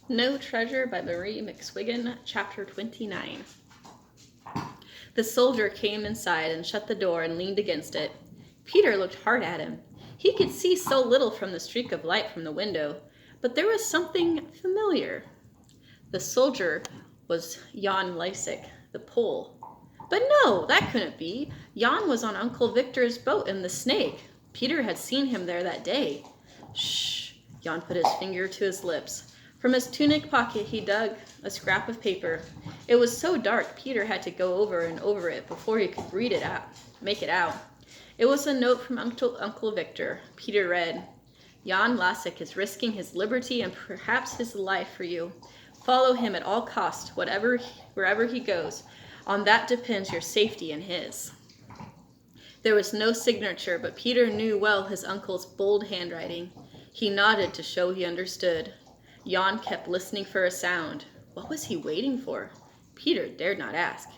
No Treasure by Marie McSwigan, Chapter 29. The soldier came inside and shut the door and leaned against it. Peter looked hard at him. He could see so little from the streak of light from the window, but there was something familiar. The soldier was Jan Lysick, the Pole. But no, that couldn't be. Jan was on Uncle Victor's boat in the Snake. Peter had seen him there that day. Shh! Jan put his finger to his lips. From his tunic pocket he dug a scrap of paper. It was so dark Peter had to go over and over it before he could read it out, make it out. It was a note from Uncle Victor. Peter read, Jan Lysick is risking his liberty and perhaps his life for you. Follow him at all costs, wherever he goes. On that depends your safety and his. There was no signature, but Peter knew well his uncle's bold handwriting. He nodded to show he understood. Jan kept listening for a sound. What was he waiting for? Peter dared not ask.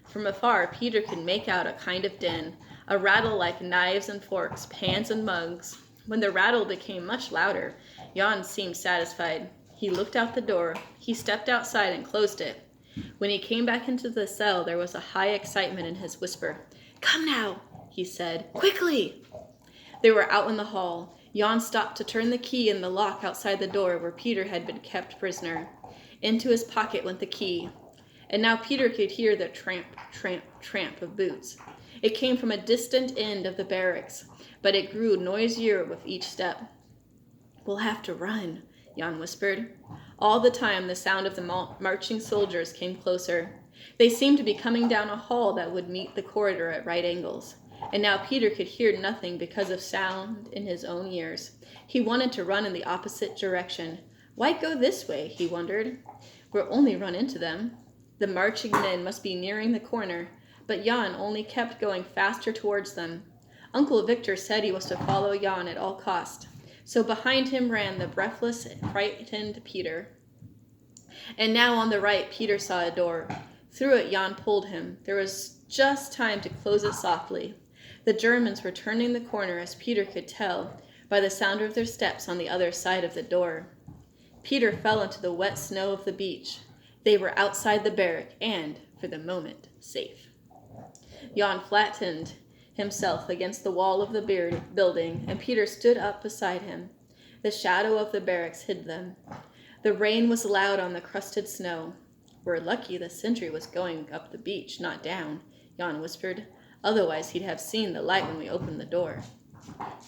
From afar, Peter could make out a kind of din, a rattle like knives and forks, pans and mugs. When the rattle became much louder, Jan seemed satisfied. He looked out the door. He stepped outside and closed it. When he came back into the cell, there was a high excitement in his whisper. Come now, he said. Quickly! They were out in the hall. Jan stopped to turn the key in the lock outside the door where Peter had been kept prisoner. Into his pocket went the key. And now Peter could hear the tramp, tramp, tramp of boots. It came from a distant end of the barracks, but it grew noisier with each step. We'll have to run, Jan whispered. All the time the sound of the marching soldiers came closer. They seemed to be coming down a hall that would meet the corridor at right angles. And now Peter could hear nothing because of sound in his own ears. He wanted to run in the opposite direction. Why go this way, he wondered. We'll only run into them. The marching men must be nearing the corner, but Jan only kept going faster towards them. Uncle Victor said he was to follow Jan at all cost. So behind him ran the breathless, frightened Peter. And now on the right, Peter saw a door. Through it, Jan pulled him. There was just time to close it softly. The Germans were turning the corner, as Peter could tell by the sound of their steps on the other side of the door. Peter fell into the wet snow of the beach. They were outside the barrack and, for the moment, safe. Jan flattened himself against the wall of the building, and Peter stood up beside him. The shadow of the barracks hid them. The rain was loud on the crusted snow. We're lucky the sentry was going up the beach, not down, Jan whispered. Otherwise he'd have seen the light when we opened the door.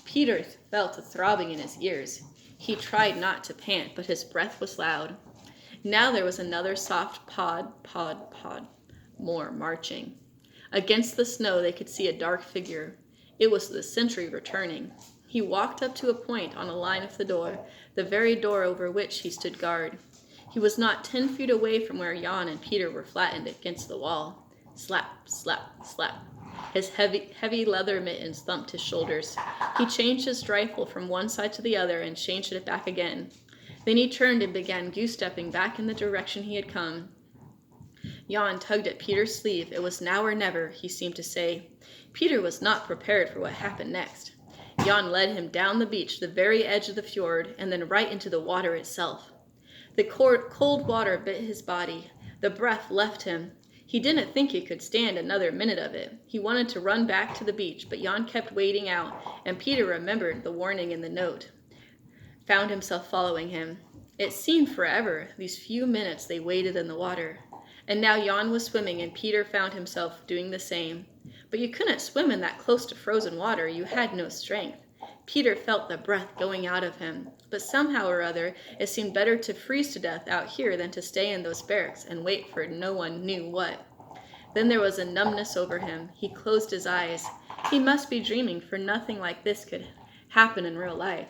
Peter felt a throbbing in his ears. He tried not to pant, but his breath was loud. Now there was another soft pod. More marching. Against the snow they could see a dark figure. It was the sentry returning. He walked up to a point on a line of the door, the very door over which he stood guard. He was not 10 feet away from where Jan and Peter were flattened against the wall. Slap, slap, slap. His heavy leather mittens thumped his shoulders. He changed his rifle from one side to the other and changed it back again. Then he turned and began goose-stepping back in the direction he had come. Jan tugged at Peter's sleeve. It was now or never, he seemed to say. Peter was not prepared for what happened next. Jan led him down the beach to the very edge of the fjord and then right into the water itself. The cold water bit his body. The breath left him. He didn't think he could stand another minute of it. He wanted to run back to the beach, but Jan kept wading out, and Peter remembered the warning in the note. Found himself following him. It seemed forever, these few minutes they waded in the water. And now Jan was swimming, and Peter found himself doing the same. But you couldn't swim in that close to frozen water. You had no strength. Peter felt the breath going out of him. But somehow or other, it seemed better to freeze to death out here than to stay in those barracks and wait for no one knew what. Then there was a numbness over him. He closed his eyes. He must be dreaming, for nothing like this could happen in real life.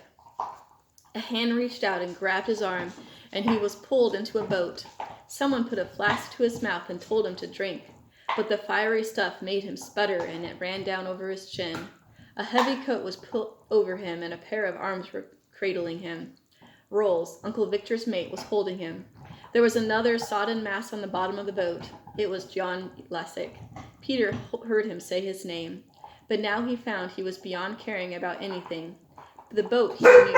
A hand reached out and grabbed his arm, and he was pulled into a boat. Someone put a flask to his mouth and told him to drink, but the fiery stuff made him sputter, and it ran down over his chin. A heavy coat was put over him, and a pair of arms were cradling him. Rolls, Uncle Victor's mate, was holding him. There was another sodden mass on the bottom of the boat. It was Jan Lysick. Peter heard him say his name, but now he found he was beyond caring about anything. The boat, he knew.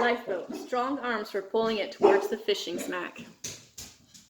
lifeboat. Strong arms were pulling it towards the fishing smack.